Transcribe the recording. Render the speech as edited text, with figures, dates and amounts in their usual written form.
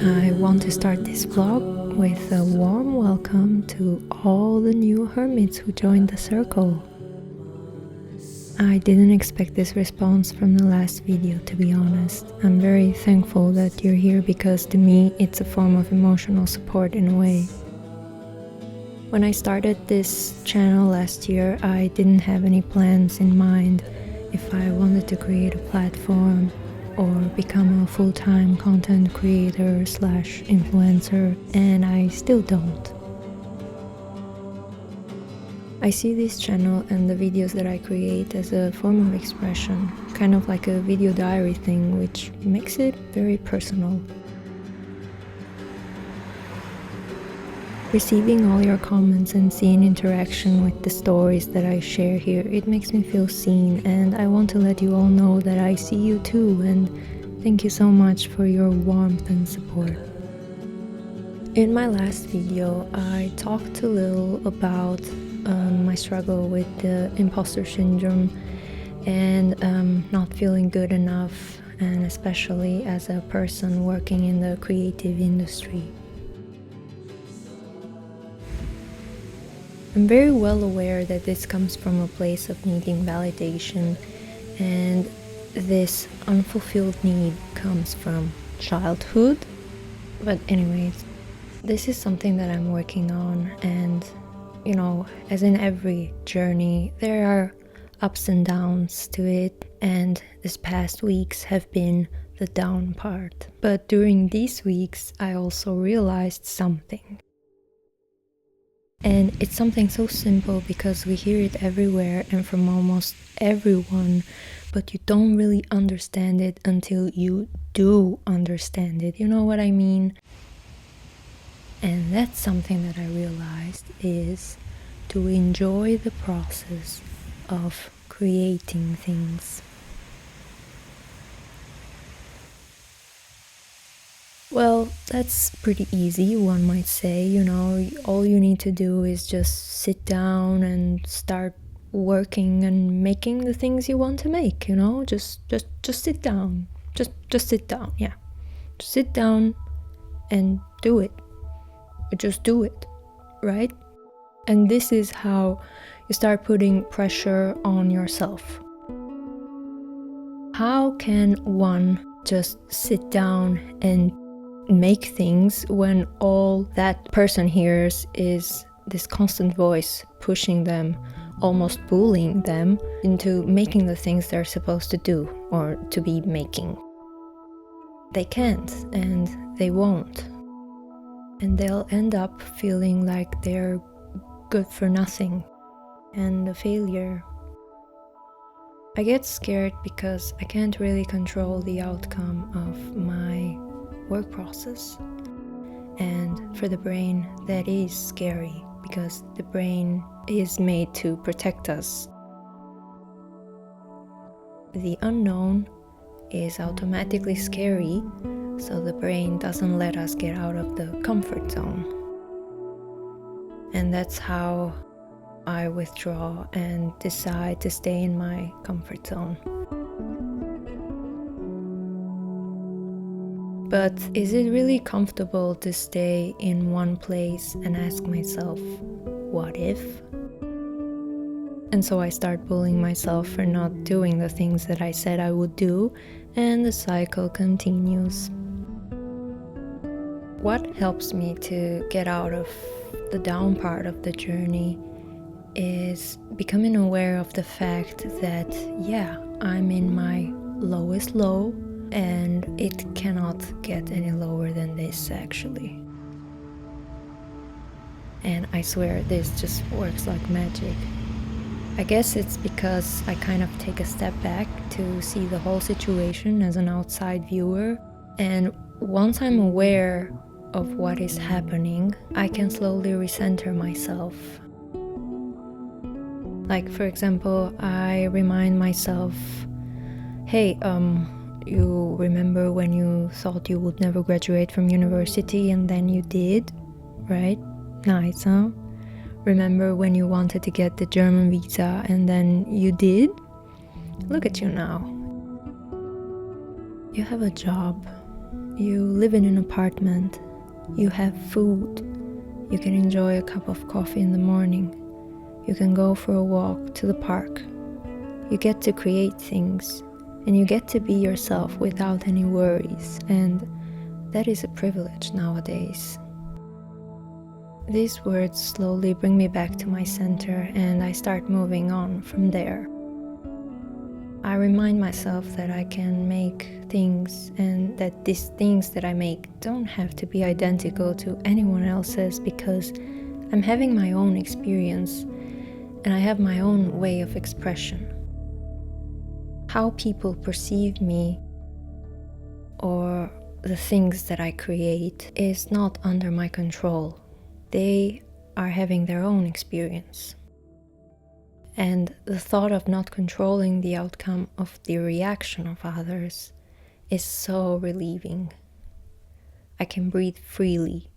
I want to start this vlog with a warm welcome to all the new hermits who joined the circle. I didn't expect this response from the last video, to be honest. I'm very thankful that you're here because to me it's a form of emotional support in a way. When I started this channel last year, I didn't have any plans in mind if I wanted to create a platform or become a full-time content creator / influencer, and I still don't. I see this channel and the videos that I create as a form of expression, kind of like a video diary thing, which makes it very personal. Receiving all your comments and seeing interaction with the stories that I share here, it makes me feel seen, and I want to let you all know that I see you too, and thank you so much for your warmth and support. In my last video, I talked a little about my struggle with the imposter syndrome and not feeling good enough, and especially as a person working in the creative industry. I'm very well aware that this comes from a place of needing validation, and this unfulfilled need comes from childhood. But anyways, this is something that I'm working on, and you know, as in every journey, there are ups and downs to it, and these past weeks have been the down part. But during these weeks, I also realized something. And it's something so simple because we hear it everywhere and from almost everyone, but you don't really understand it until you do understand it. You know what I mean? And that's something that I realized is to enjoy the process of creating things. Well, that's pretty easy, one might say. You know, all you need to do is just sit down and start working and making the things you want to make, you know? Just sit down. Just sit down, yeah. Just sit down and do it. Just do it, right? And this is how you start putting pressure on yourself. How can one just sit down and make things when all that person hears is this constant voice pushing them, almost bullying them into making the things they're supposed to do or to be making? They can't, and they won't. And they'll end up feeling like they're good for nothing and a failure. I get scared because I can't really control the outcome of my work process, and for the brain that is scary because the brain is made to protect us. The unknown is automatically scary, so the brain doesn't let us get out of the comfort zone. And that's how I withdraw and decide to stay in my comfort zone. But is it really comfortable to stay in one place and ask myself, what if? And so I start bullying myself for not doing the things that I said I would do, and the cycle continues. What helps me to get out of the down part of the journey is becoming aware of the fact that, yeah, I'm in my lowest low, and it cannot get any lower than this actually. And I swear this just works like magic. I guess it's because I kind of take a step back to see the whole situation as an outside viewer, and once I'm aware of what is happening, I can slowly recenter myself. Like, for example, I remind myself, hey, you remember when you thought you would never graduate from university and then you did, right? Nice, huh? Remember when you wanted to get the German visa and then you did? Look at you now. You have a job. You live in an apartment, you have food, you can enjoy a cup of coffee in the morning, you can go for a walk to the park. You get to create things, and you get to be yourself without any worries, and that is a privilege nowadays. These words slowly bring me back to my center, and I start moving on from there. I remind myself that I can make things, and that these things that I make don't have to be identical to anyone else's, because I'm having my own experience and I have my own way of expression. How people perceive me or the things that I create is not under my control. They are having their own experience. And the thought of not controlling the outcome of the reaction of others is so relieving. I can breathe freely